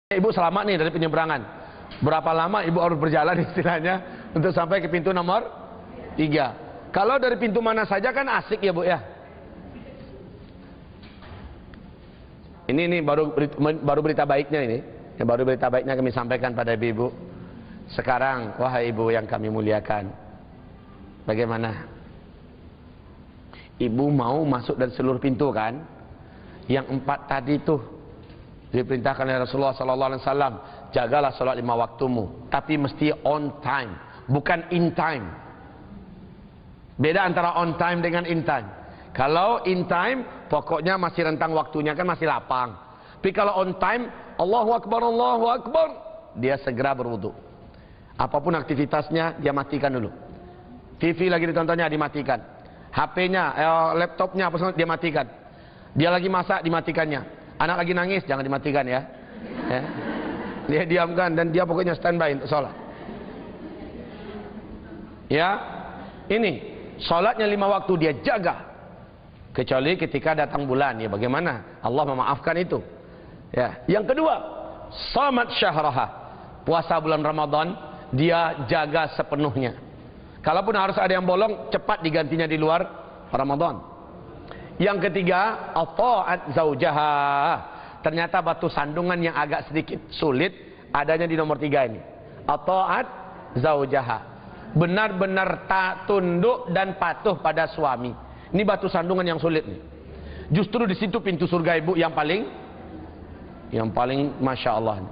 Ibu selamat nih dari penyeberangan. Berapa lama ibu harus berjalan istilahnya untuk sampai ke pintu nomor 3? Kalau dari pintu mana saja kan asik ya bu ya. Ini baru berita baiknya ini. Yang baru berita baiknya kami sampaikan pada ibu. Sekarang wahai ibu yang kami muliakan, bagaimana? Ibu mau masuk dari seluruh pintu kan? Yang 4 tadi tuh diperintahkan oleh Rasulullah SAW, jagalah salat 5 waktumu, tapi mesti on time, bukan in time. Beda antara on time dengan in time. Kalau in time, pokoknya masih rentang waktunya kan masih lapang. Tapi kalau on time, Allahu Akbar, dia segera berwudu. Apapun aktivitasnya, dia matikan dulu. TV lagi ditontonnya, dimatikan. HP-nya, laptopnya, dia matikan. Dia lagi masak, dimatikannya. Anak lagi nangis, jangan dimatikan ya. Dia diamkan dan dia pokoknya standby untuk sholat. Ya, ini sholatnya 5 waktu dia jaga. Kecuali ketika datang bulan, ya bagaimana? Allah memaafkan itu. Ya, yang kedua, shamat syahraha, puasa bulan Ramadan dia jaga sepenuhnya. Kalaupun harus ada yang bolong, cepat digantinya di luar Ramadan. Yang ketiga, at-ta'at zaujaha. Ternyata batu sandungan yang agak sedikit sulit adanya di nomor 3 ini. At-ta'at zaujaha. Benar-benar tak tunduk dan patuh pada suami. Ini batu sandungan yang sulit nih. Justru di situ pintu surga ibu yang paling Masya Allah.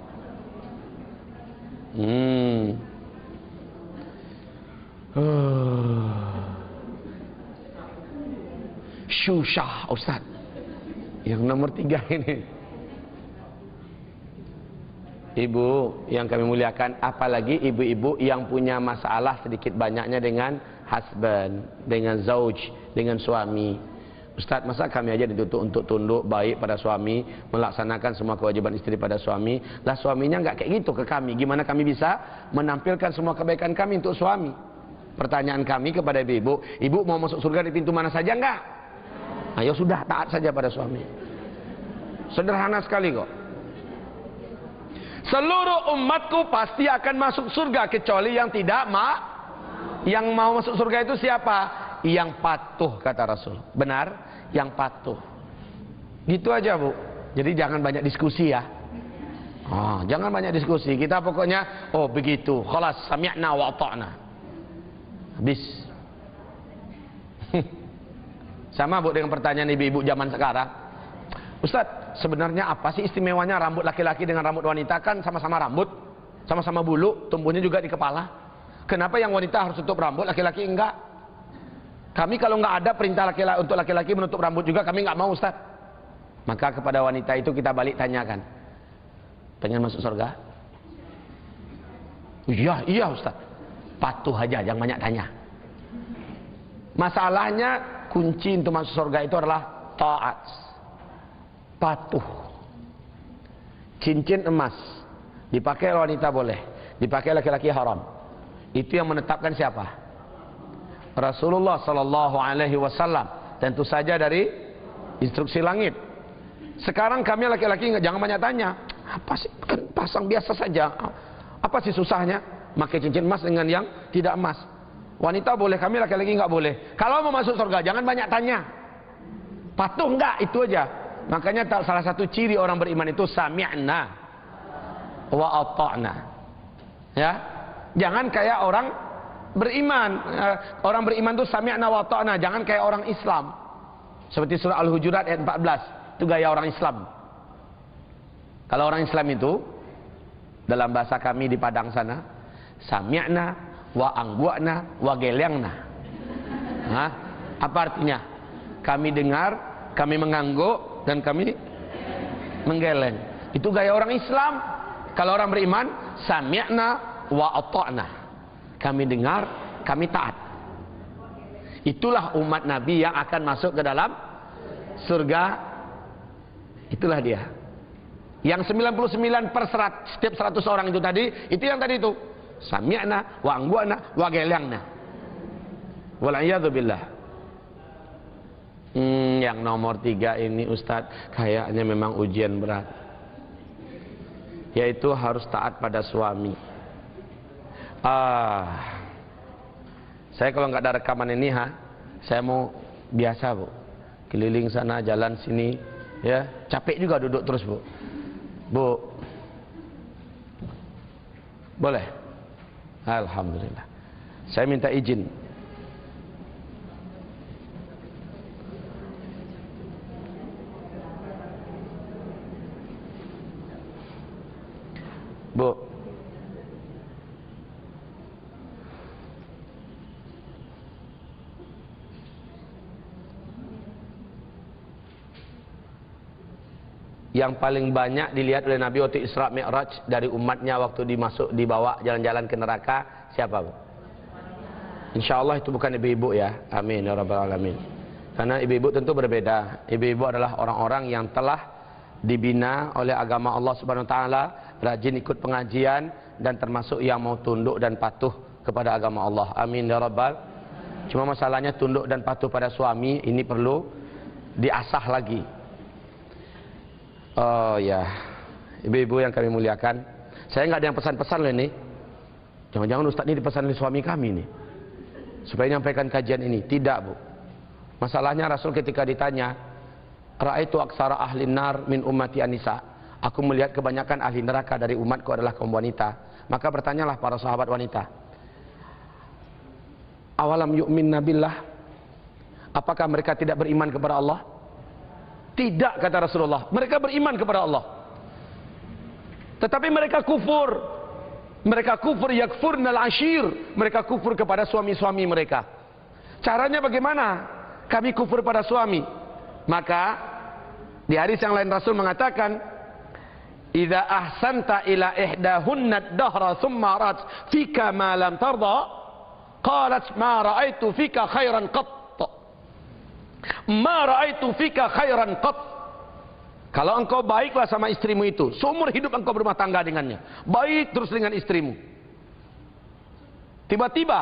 Syushah Ustaz yang nomor 3 ini. Ibu yang kami muliakan, apalagi ibu-ibu yang punya masalah sedikit banyaknya dengan husband, dengan zauj, dengan suami. Ustaz, masa kami aja dituntut untuk tunduk baik pada suami, melaksanakan semua kewajiban istri pada suami, lah suaminya nggak kayak gitu ke kami, gimana kami bisa menampilkan semua kebaikan kami untuk suami? Pertanyaan kami kepada ibu-ibu, ibu mau masuk surga di pintu mana saja enggak? Ayo sudah, taat saja pada suami. Sederhana sekali kok. Seluruh umatku pasti akan masuk surga kecuali yang tidak Yang mau masuk surga itu siapa? Yang patuh, kata Rasul. Benar? Yang patuh. Gitu aja bu. Jadi jangan banyak diskusi ya. Jangan banyak diskusi. Kita pokoknya begitu. Khalas sami'na wa ata'na. Habis. Sama bu dengan pertanyaan ibu-ibu zaman sekarang. Ustaz, sebenarnya apa sih istimewanya rambut laki-laki dengan rambut wanita? Kan sama-sama rambut, sama-sama bulu, tumbuhnya juga di kepala. Kenapa yang wanita harus tutup rambut, laki-laki enggak? Kami kalau enggak ada perintah untuk laki-laki menutup rambut juga, kami enggak mau Ustaz. Maka kepada wanita itu kita balik tanyakan, pengen masuk surga? Iya Ustaz. Patuh aja, jangan banyak tanya. Masalahnya kunci untuk masuk surga itu adalah taat, patuh. Cincin emas dipakai wanita boleh, dipakai laki-laki haram. Itu yang menetapkan siapa? Rasulullah Sallallahu Alaihi Wasallam. Tentu saja dari instruksi langit. Sekarang kami laki-laki jangan banyak tanya. Apa sih? Kan pasang biasa saja. Apa sih susahnya? Pakai cincin emas dengan yang tidak emas. Wanita boleh, kami laki-laki nggak boleh. Kalau mau masuk surga jangan banyak tanya. Patuh enggak, itu aja. Makanya salah satu ciri orang beriman itu sami'na wa ata'na. Ya. Jangan kayak orang beriman. Orang beriman itu sami'na wa ata'na, jangan kayak orang Islam. Seperti surah Al-Hujurat ayat 14. Itu gaya orang Islam. Kalau orang Islam itu dalam bahasa kami di Padang sana, sami'na wa anggua'na wa gelyangna. Apa artinya? Kami dengar, kami mengangguk, dan kami menggeleng. Itu gaya orang Islam. Kalau orang beriman, sami'na wa ata'na. Kami dengar, kami taat. Itulah umat Nabi yang akan masuk ke dalam surga. Itulah dia. Yang 99/100, setiap 100 orang itu tadi, itu yang tadi itu. Sami'na wa anggua'na wa gelyangna. Wal'iyadzu billah. Yang nomor 3 ini Ustadz kayaknya memang ujian berat. yaitu harus taat pada suami. Saya kalau nggak ada rekaman ini, saya mau biasa Bu, keliling sana jalan sini, ya capek juga duduk terus Bu. Bu, boleh? Alhamdulillah. Saya minta izin. Bu, yang paling banyak dilihat oleh Nabi waktu Isra Mi'raj dari umatnya waktu dibawa jalan-jalan ke neraka, siapa Bu? Insya Allah itu bukan ibu-ibu ya. Amin ya rabbal alamin. Karena ibu-ibu tentu berbeda. Ibu-ibu adalah orang-orang yang telah dibina oleh agama Allah Subhanahu wa taala, rajin ikut pengajian dan termasuk yang mau tunduk dan patuh kepada agama Allah. Amin ya rabbal. Cuma masalahnya tunduk dan patuh pada suami ini perlu diasah lagi. Oh ya, ibu-ibu yang kami muliakan, saya nggak ada yang pesan-pesan loh ini. Jangan-jangan Ustaz ini dipesan oleh suami kami nih, supaya nyampaikan kajian ini. Tidak Bu. Masalahnya Rasul ketika ditanya, Ra'aitu aksara ahli nar min ummati an-nisa. Aku melihat kebanyakan ahli neraka dari umatku adalah kaum wanita. Maka bertanyalah para sahabat wanita, awalam yu'minna billah? Apakah mereka tidak beriman kepada Allah? Tidak, kata Rasulullah. Mereka beriman kepada Allah, tetapi mereka kufur. Mereka kufur yakfurnal ashir. Mereka kufur kepada suami-suami mereka. Caranya bagaimana kami kufur pada suami? Maka di hadis yang lain Rasul mengatakan, idza ahsanta ila ihdahunna ad-dahra thumma rat fika ma lam tarda qalat ma ra'aitu fika khairan qat. Ma ra'aitu fika khairan qat. Kalau engkau baiklah sama istrimu itu, seumur hidup engkau berumah tangga dengannya, baik terus dengan istrimu, tiba-tiba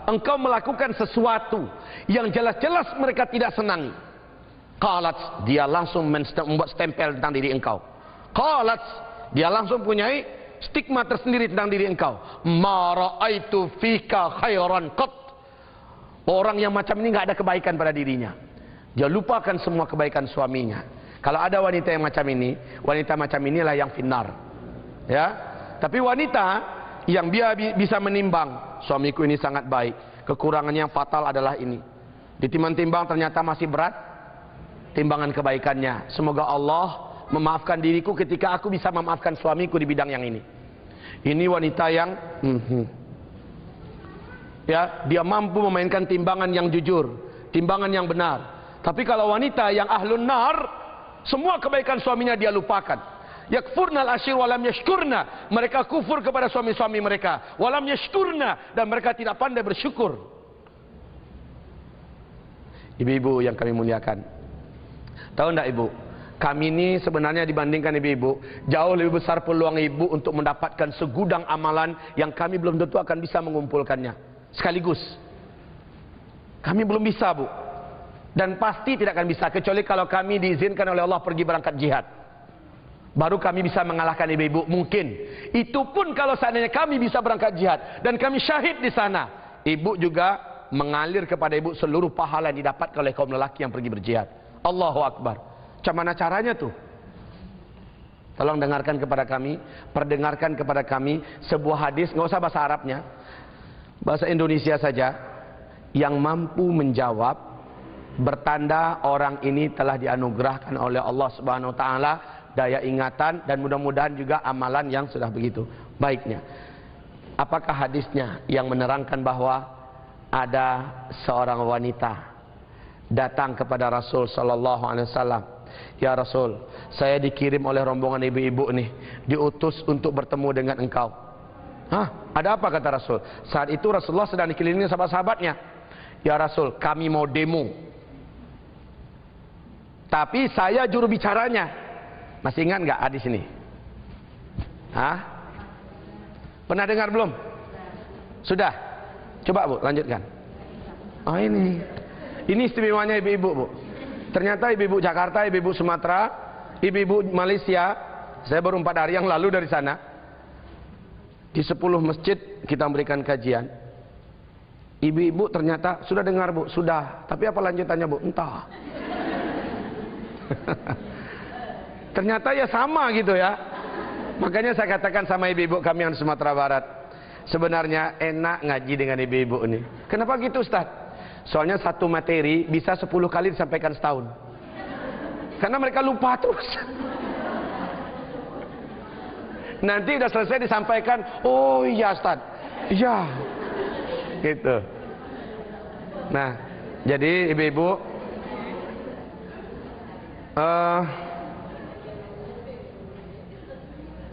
engkau melakukan sesuatu yang jelas-jelas mereka tidak senangi, qalat, dia langsung membuat stempel tentang diri engkau. Qalat, dia langsung punyai stigma tersendiri tentang diri engkau. Ma ra'aitu fika khairan qat. Orang yang macam ini nggak ada kebaikan pada dirinya. Dia lupakan semua kebaikan suaminya. Kalau ada wanita yang macam ini, wanita macam inilah yang finnar. Ya. Tapi wanita yang dia bisa menimbang, suamiku ini sangat baik, kekurangannya yang fatal adalah ini. Ditimbang-timbang ternyata masih berat timbangan kebaikannya. Semoga Allah memaafkan diriku ketika aku bisa memaafkan suamiku di bidang yang ini. Ini wanita yang ya, dia mampu memainkan timbangan yang jujur, timbangan yang benar. Tapi kalau wanita yang ahlun nar, semua kebaikan suaminya dia lupakan. Yakfurnal ashir walam yashkurna. Mereka kufur kepada suami-suami mereka. Walam yashkurna. Dan mereka tidak pandai bersyukur. Ibu-ibu yang kami muliakan, tahu enggak Ibu, kami ini sebenarnya dibandingkan ibu-ibu, jauh lebih besar peluang ibu untuk mendapatkan segudang amalan yang kami belum tentu akan bisa mengumpulkannya sekaligus. Kami belum bisa Bu, dan pasti tidak akan bisa kecuali kalau kami diizinkan oleh Allah pergi berangkat jihad. Baru kami bisa mengalahkan ibu-ibu. Mungkin itu pun kalau seandainya kami bisa berangkat jihad dan kami syahid di sana, ibu juga mengalir kepada ibu seluruh pahala yang didapatkan oleh kaum lelaki yang pergi berjihad. Allahu Akbar. Macam mana caranya tuh? Tolong dengarkan kepada kami, perdengarkan kepada kami sebuah hadis, nggak usah bahasa Arabnya, bahasa Indonesia saja, yang mampu menjawab, bertanda orang ini telah dianugerahkan oleh Allah Subhanahu wa taala daya ingatan dan mudah-mudahan juga amalan yang sudah begitu baiknya. Apakah hadisnya yang menerangkan bahwa ada seorang wanita datang kepada Rasul sallallahu alaihi wasallam, "Ya Rasul, saya dikirim oleh rombongan ibu-ibu nih, diutus untuk bertemu dengan engkau." Hah? Ada apa kata Rasul? Saat itu Rasulullah sedang dikelilingi sahabat-sahabatnya. "Ya Rasul, kami mau demo. Tapi saya juru bicaranya." Masih ingat nggak hadis ini? Hah? Pernah dengar belum? Sudah? Coba Bu, lanjutkan. Oh ini istimewanya ibu-ibu Bu. Ternyata ibu-ibu Jakarta, ibu-ibu Sumatera, ibu-ibu Malaysia, saya baru 4 hari yang lalu dari sana. Di 10 masjid kita memberikan kajian. Ibu-ibu ternyata sudah dengar Bu, sudah. Tapi apa lanjutannya Bu? Entah. Ternyata ya sama gitu ya. Makanya saya katakan sama ibu-ibu kami yang di Sumatera Barat, sebenarnya enak ngaji dengan ibu-ibu ini. Kenapa gitu Ustaz? Soalnya satu materi bisa 10 kali disampaikan setahun. Karena mereka lupa terus. Nanti udah selesai disampaikan, oh iya Ustaz, iya, gitu. Nah, jadi ibu-ibu,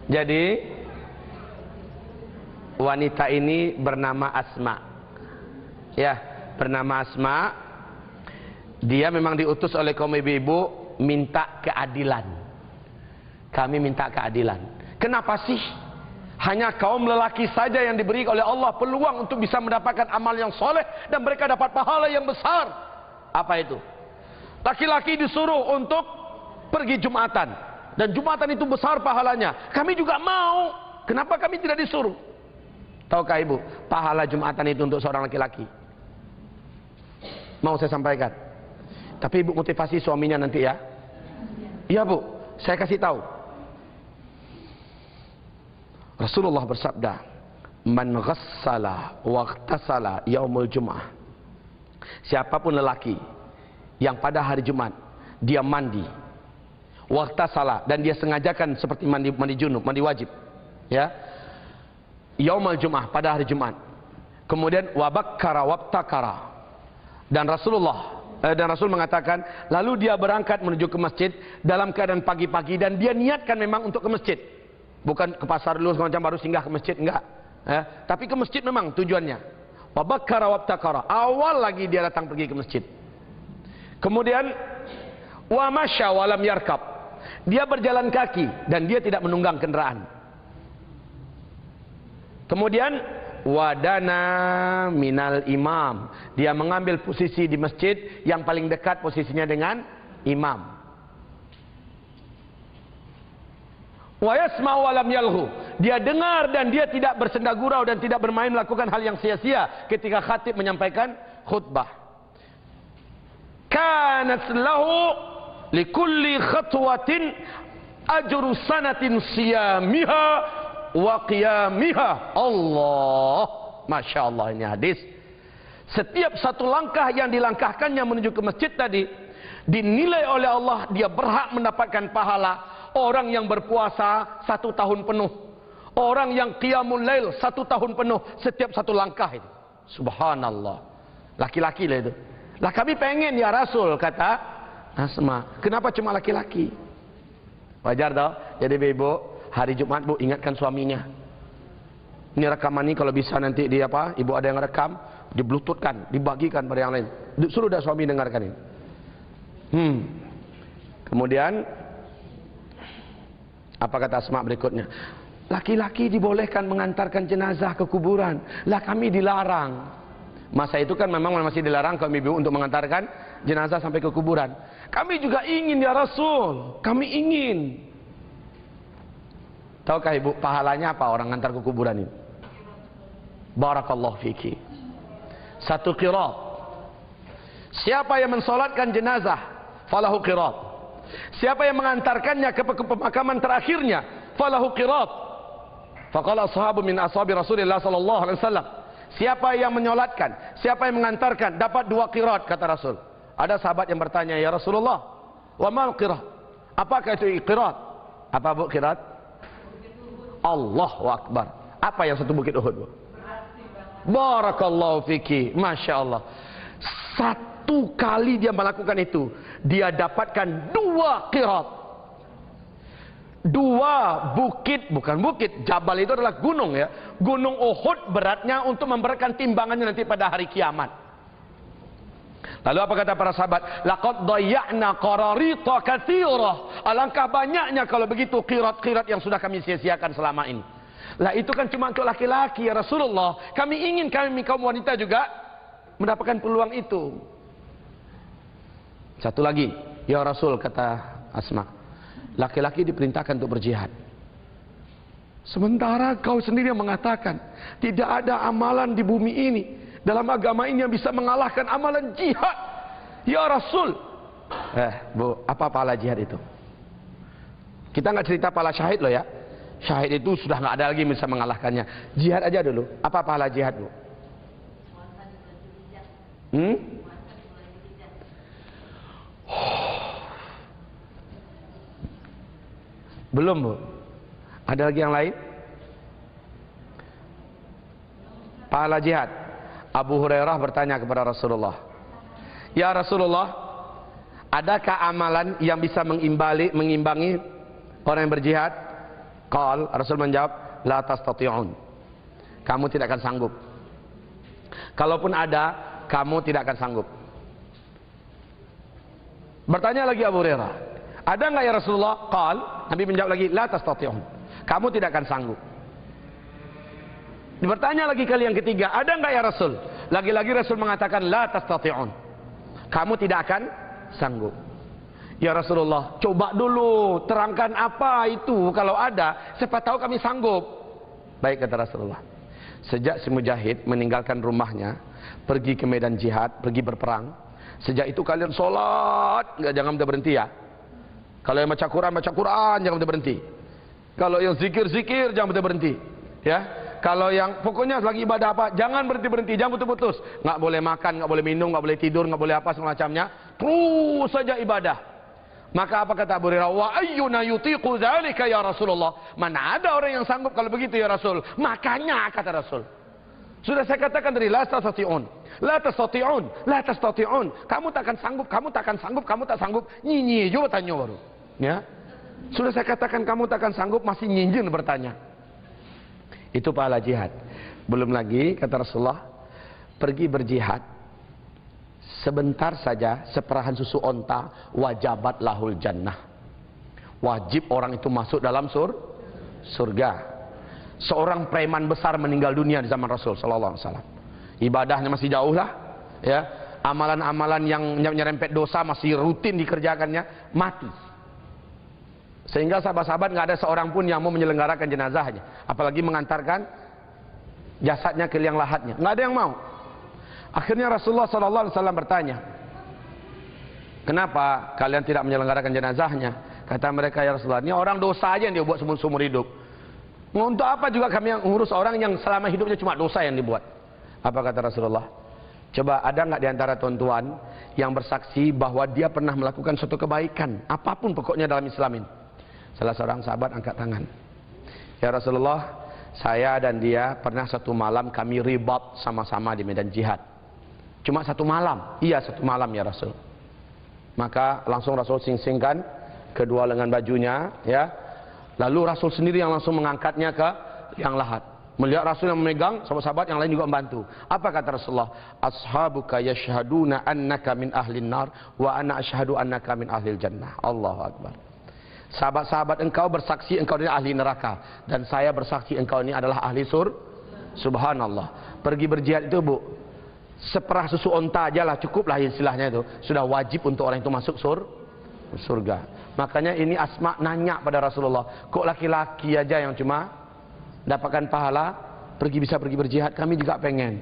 jadi wanita ini bernama Asma, ya, bernama Asma. Dia memang diutus oleh kaum ibu-ibu minta keadilan. Kami minta keadilan. Kenapa sih hanya kaum lelaki saja yang diberi oleh Allah peluang untuk bisa mendapatkan amal yang soleh dan mereka dapat pahala yang besar? Apa itu? Laki-laki disuruh untuk pergi Jumatan, dan Jumatan itu besar pahalanya. Kami juga mau. Kenapa kami tidak disuruh? Tahukah ibu, pahala Jumatan itu untuk seorang laki-laki? Mau saya sampaikan. Tapi ibu motivasi suaminya nanti ya. Iya Bu, saya kasih tahu. Rasulullah bersabda, "Man ghassala wa ightasala yaumul Jum'ah." Siapapun lelaki yang pada hari Jumat dia mandi, wa ightasala, dan dia sengajakan seperti mandi junub, mandi wajib, ya. Yaumul Jum'ah, pada hari Jumat. Kemudian wa bakkara wabtakara. Dan Rasul mengatakan, lalu dia berangkat menuju ke masjid dalam keadaan pagi-pagi dan dia niatkan memang untuk ke masjid. Bukan ke pasar dulu macam baru singgah ke masjid, enggak. Tapi ke masjid memang tujuannya. Wa bakkara wabtakara. Awal lagi dia datang pergi ke masjid. Kemudian wa masya wa lam yarkab. Dia berjalan kaki dan dia tidak menunggang kendaraan. Kemudian wadana minal imam. Dia mengambil posisi di masjid yang paling dekat posisinya dengan imam. Wa yasma'u wa lam yalhu. Dia dengar dan dia tidak bersenda gurau dan tidak bermain melakukan hal yang sia-sia ketika khatib menyampaikan khutbah. Kanat lahu likulli khatwatin ajru sanatin siyamiha wa qiyamiha. Allah, Masya Allah, ini hadis. Setiap satu langkah yang dilangkahkannya menuju ke masjid tadi dinilai oleh Allah dia berhak mendapatkan pahala orang yang berpuasa 1 tahun penuh, orang yang qiyamul lail 1 tahun penuh, setiap satu langkah itu. Subhanallah. Laki-laki lah itu. Lah kami pengen ya Rasul, kata Asma. Kenapa cuma laki-laki? Wajar tau. Jadi ibu, hari Jumat Bu ingatkan suaminya. Ini rekaman ini kalau bisa nanti di apa? Ibu ada yang rekam, di bluetoothkan, dibagikan pada yang lain. Suruh dah suami dengarkan ini. Kemudian apa kata Asma berikutnya? Laki-laki dibolehkan mengantarkan jenazah ke kuburan. Lah kami dilarang. Masa itu kan memang masih dilarang kaum ibu untuk mengantarkan jenazah sampai ke kuburan. Kami juga ingin ya Rasul. Kami ingin. Tahukah ibu pahalanya apa orang ngantar ke kuburan ini? Barakallahu fiki. 1 qirat. Siapa yang mensolatkan jenazah, falahu qirat. Siapa yang mengantarkannya ke pemakaman terakhirnya, falahu qirat. Faqala ashabu min ashabi Rasulillah sallallahu alaihi wasallam. Siapa yang menyolatkan, siapa yang mengantarkan dapat 2 qirat, kata Rasul. Ada sahabat yang bertanya, ya Rasulullah, wa mal qirat? Apakah itu qirat? Apa Bu qirat? Allahu akbar. Apa yang 1 bukit Uhud, Bu? Barakallahu fiki. Masya Allah. 1 kali dia melakukan itu, dia dapatkan 2 qirat. 2 bukit, bukan bukit, jabal itu adalah gunung ya. Gunung Uhud beratnya untuk memberatkan timbangannya nanti pada hari kiamat. Lalu apa kata para sahabat? Laqad dayya'na qararita katsira. Alangkah banyaknya kalau begitu qirat-qirat yang sudah kami sia-siakan selama ini. Lah itu kan cuma untuk laki-laki ya Rasulullah. Kami ingin kami kaum wanita juga mendapatkan peluang itu. Satu lagi, ya Rasul, kata Asma, laki-laki diperintahkan untuk berjihad. Sementara kau sendiri yang mengatakan tidak ada amalan di bumi ini, dalam agama ini yang bisa mengalahkan amalan jihad. Ya Rasul. Bu, apa pahala jihad itu? Kita nggak cerita pahala syahid loh ya. Syahid itu sudah nggak ada lagi yang bisa mengalahkannya. Jihad aja dulu. Apa pahala jihad, Bu? Belum, Bu. Ada lagi yang lain? Pahala jihad. Abu Hurairah bertanya kepada Rasulullah, ya Rasulullah, adakah amalan yang bisa mengimbangi orang yang berjihad? Qal, Rasul menjawab, la tastati'un. Kamu tidak akan sanggup. Kalaupun ada, kamu tidak akan sanggup. Bertanya lagi Abu Hurairah, ada enggak ya Rasulullah? Qal, Nabi menjawab lagi, la tastati'un. Kamu tidak akan sanggup. Bertanya lagi kali yang ketiga, ada enggak ya Rasul? Lagi-lagi Rasul mengatakan, la tastati'un. Kamu tidak akan sanggup. Ya Rasulullah, coba dulu terangkan apa itu, kalau ada siapa tahu kami sanggup. Baik, kata Rasulullah. Sejak si mujahid meninggalkan rumahnya, pergi ke medan jihad, pergi berperang, sejak itu kalian sholat jangan berhenti ya. Kalau yang baca Quran jangan berhenti. Kalau yang zikir jangan berhenti ya. Kalau yang pokoknya lagi ibadah apa, jangan berhenti, jangan putus-putus. Nggak boleh makan, nggak boleh minum, nggak boleh tidur, nggak boleh apa semacamnya. Terus saja ibadah. Maka apa kata Abu Hurairah? Wa ayyuna yutiqu dzalika ya Rasulullah? Mana ada orang yang sanggup kalau begitu ya Rasul? Makanya kata Rasul, sudah saya katakan tadi, la tastati'un, la tastati'un, la tastati'un. Kamu takkan sanggup, kamu takkan sanggup, kamu tak sanggup. Nyinyi juga tanya baru. Ya. Sudah saya katakan kamu takkan sanggup, masih nyinjin bertanya. Itu pahala jihad. Belum lagi kata Rasulullah, pergi berjihad sebentar saja, seperahan susu onta, wajabat lahul jannah. Wajib orang itu masuk dalam surga. Seorang preman besar meninggal dunia di zaman Rasul sallallahu alaihi wasallam. Ibadahnya masih jauh lah, ya. Amalan-amalan yang nyerempet dosa masih rutin dikerjakannya, mati. Sehingga sahabat-sahabat nggak ada seorang pun yang mau menyelenggarakan jenazahnya, apalagi mengantarkan jasadnya ke liang lahatnya. Nggak ada yang mau. Akhirnya Rasulullah SAW bertanya, kenapa kalian tidak menyelenggarakan jenazahnya? Kata mereka, ya Rasulullah, ini orang dosa aja yang dia buat seumur hidup. Untuk apa juga kami yang ngurus orang yang selama hidupnya cuma dosa yang dibuat? Apa kata Rasulullah? Coba ada nggak di antara tuan-tuan yang bersaksi bahwa dia pernah melakukan suatu kebaikan, apapun pokoknya dalam Islam ini? Salah seorang sahabat angkat tangan. Ya Rasulullah, saya dan dia pernah satu malam kami ribat sama-sama di medan jihad. Cuma satu malam. Iya, satu malam ya Rasul. Maka langsung Rasul sing-singkan kedua lengan bajunya, ya. Lalu Rasul sendiri yang langsung mengangkatnya ke liang lahat. Melihat Rasul yang memegang, sahabat-sahabat yang lain juga membantu. Apa kata Rasulullah? Ashabuka yashhaduna annaka min ahlin nar wa ana ashhadu annaka min ahlil jannah. Allahu akbar. Sahabat-sahabat engkau bersaksi engkau ini ahli neraka, dan saya bersaksi engkau ini adalah ahli Subhanallah. Pergi berjihad itu, Bu, seperah susu onta aja lah, cukup lah istilahnya itu, sudah wajib untuk orang itu masuk surga. Makanya ini Asma nanya pada Rasulullah, kok laki-laki aja yang cuma dapatkan pahala bisa pergi berjihad, kami juga pengen.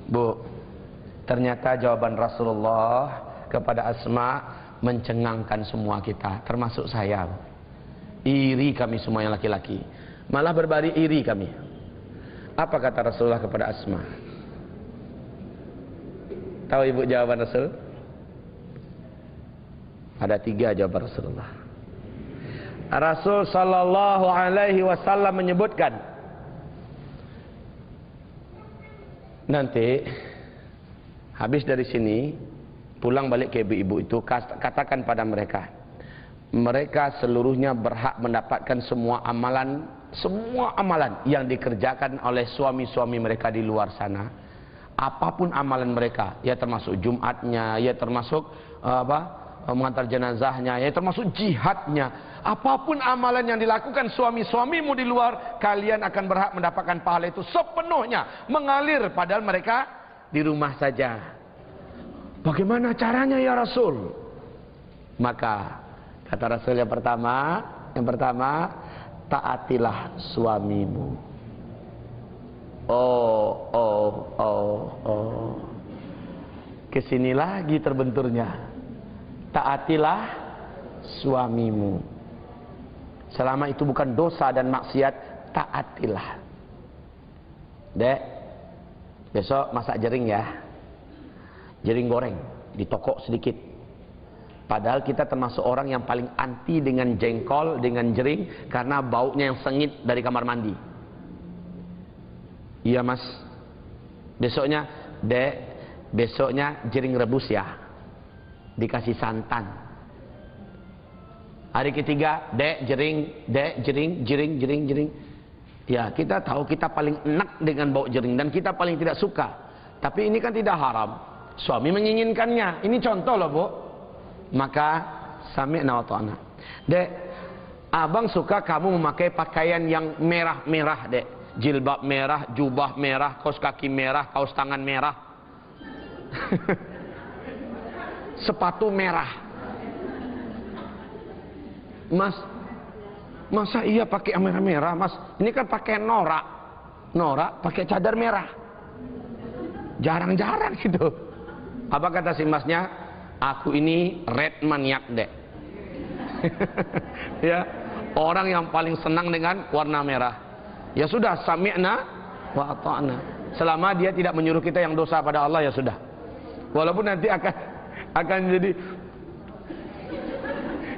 Bu, ternyata jawaban Rasulullah kepada Asma mencengangkan semua kita, termasuk saya. Iri kami semua yang laki-laki, malah berbari iri kami. Apa kata Rasulullah kepada Asma? Tahu ibu jawaban Rasul? Ada 3 jawaban Rasulullah. Rasul sallallahu alaihi wasallam menyebutkan, nanti habis dari sini pulang balik ke ibu-ibu itu, katakan pada mereka, mereka seluruhnya berhak mendapatkan semua amalan yang dikerjakan oleh suami-suami mereka di luar sana. Apapun amalan mereka, ya termasuk Jumatnya, ya termasuk mengantar jenazahnya, ya termasuk jihadnya. Apapun amalan yang dilakukan suami-suamimu di luar, kalian akan berhak mendapatkan pahala itu sepenuhnya, mengalir padahal mereka di rumah saja. Bagaimana caranya ya Rasul? Maka kata Rasul yang pertama, Yang pertama, taatilah suamimu. Kesini lagi terbenturnya. Taatilah suamimu. Selama itu bukan dosa dan maksiat, taatilah. Dek, besok masak jering ya. Jering goreng, ditokok sedikit. Padahal kita termasuk orang yang paling anti dengan jengkol, dengan jering, karena baunya yang sengit dari kamar mandi. Iya mas, besoknya, dek, besoknya jering rebus ya, dikasih santan. Hari ketiga, dek jering. Ya, kita tahu kita paling enak dengan bau jering dan kita paling tidak suka. Tapi ini kan tidak haram. Suami menginginkannya. Ini contoh loh, Bu. Maka sami'na wa ta'na. Dek, abang suka kamu memakai pakaian yang merah-merah, dek. Jilbab merah, jubah merah, kaos kaki merah, kaos tangan merah. Sepatu merah. Mas, masa iya pakai merah-merah, Mas? Ini kan pakai norak. Norak pakai cadar merah. Jarang-jarang gitu. Apa kata si masnya? Aku ini red maniak, dek. Ya, orang yang paling senang dengan warna merah. Ya sudah, sami'na wa ata'na. Selama dia tidak menyuruh kita yang dosa pada Allah, ya sudah. Walaupun nanti akan jadi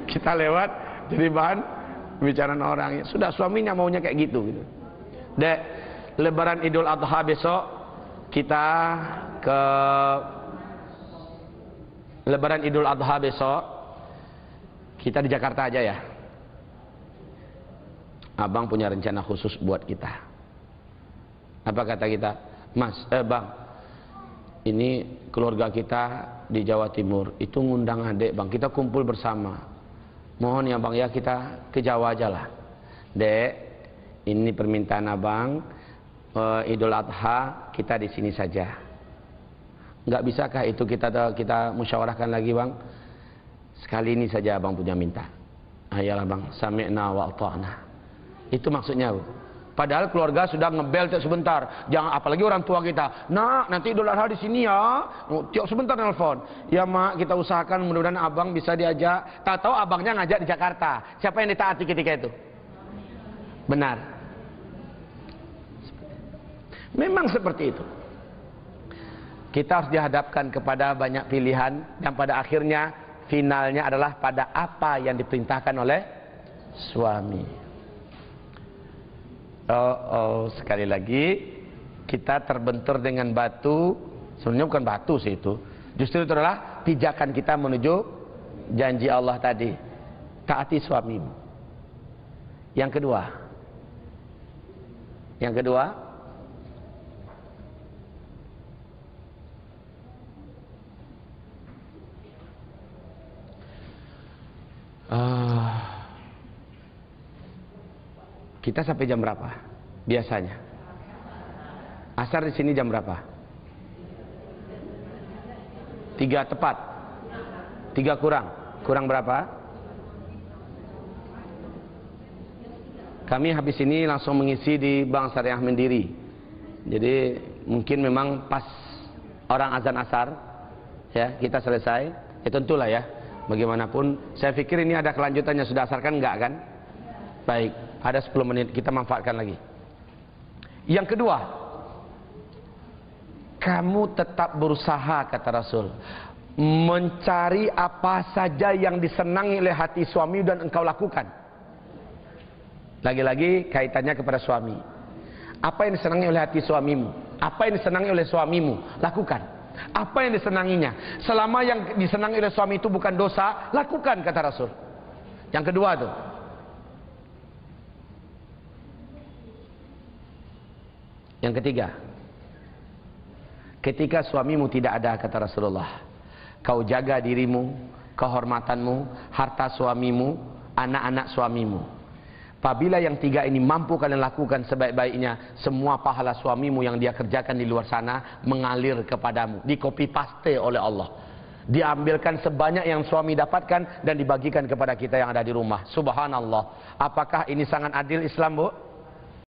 kita lewat jadi bahan pembicaraan orang. Ya sudah, suaminya maunya kayak gitu. Dek, Lebaran Idul Adha besok kita ke Lebaran Idul Adha besok kita di Jakarta aja ya. Abang punya rencana khusus buat kita. Apa kata kita? Mas, bang, ini keluarga kita di Jawa Timur itu ngundang adik, bang. Kita kumpul bersama. Mohon ya bang ya, kita ke Jawa aja lah. Dek, ini permintaan abang. Idul Adha kita di sini saja. Nggak bisakah itu kita musyawarahkan lagi bang? Sekali ini saja abang punya minta. Ayolah bang, sami'na wa ata'na. Itu maksudnya. Padahal keluarga sudah ngebel tiap sebentar. Jangan, apalagi orang tua kita. Nak, nanti Idul Adha di sini ya. Tiap sebentar nelfon. Ya mak, kita usahakan mudah-mudahan abang bisa diajak. Tahu-tahu abangnya ngajak di Jakarta. Siapa yang ditaati ketika itu? Benar. Memang seperti itu. Kita harus dihadapkan kepada banyak pilihan. Dan pada akhirnya finalnya adalah pada apa yang diperintahkan oleh suami. Sekali lagi kita terbentur dengan batu. Sebenarnya bukan batu sih itu. Justru itu adalah pijakan kita menuju janji Allah tadi. Taati suamimu. Yang kedua, kita sampai jam berapa? Biasanya. Asar di sini jam berapa? 3 tepat. 3 kurang. Kurang berapa? Kami habis ini langsung mengisi di Bank Syariah Mandiri. Jadi mungkin memang pas orang azan asar, ya kita selesai. Ya tentulah ya. Bagaimanapun, saya pikir ini ada kelanjutannya. Sudah asar kan? Enggak kan? Baik, ada 10 menit kita manfaatkan lagi. Yang kedua, kamu tetap berusaha, kata Rasul, mencari apa saja yang disenangi oleh hati suami dan engkau lakukan. Lagi-lagi kaitannya kepada suami. Apa yang disenangi oleh hati suamimu? Apa yang disenangi oleh suamimu? Lakukan. Apa yang disenanginya? Selama yang disenangi oleh suami itu bukan dosa, lakukan, kata Rasul. Yang kedua tuh. Yang ketiga, ketika suamimu tidak ada, kata Rasulullah, kau jaga dirimu, kehormatanmu, harta suamimu, anak-anak suamimu. Apabila yang 3 ini mampu kalian lakukan sebaik-baiknya, semua pahala suamimu yang dia kerjakan di luar sana mengalir kepadamu, di copy paste oleh Allah. diambilkan sebanyak yang suami dapatkan dan dibagikan kepada kita yang ada di rumah. Subhanallah. Apakah ini sangat adil Islam, Bu?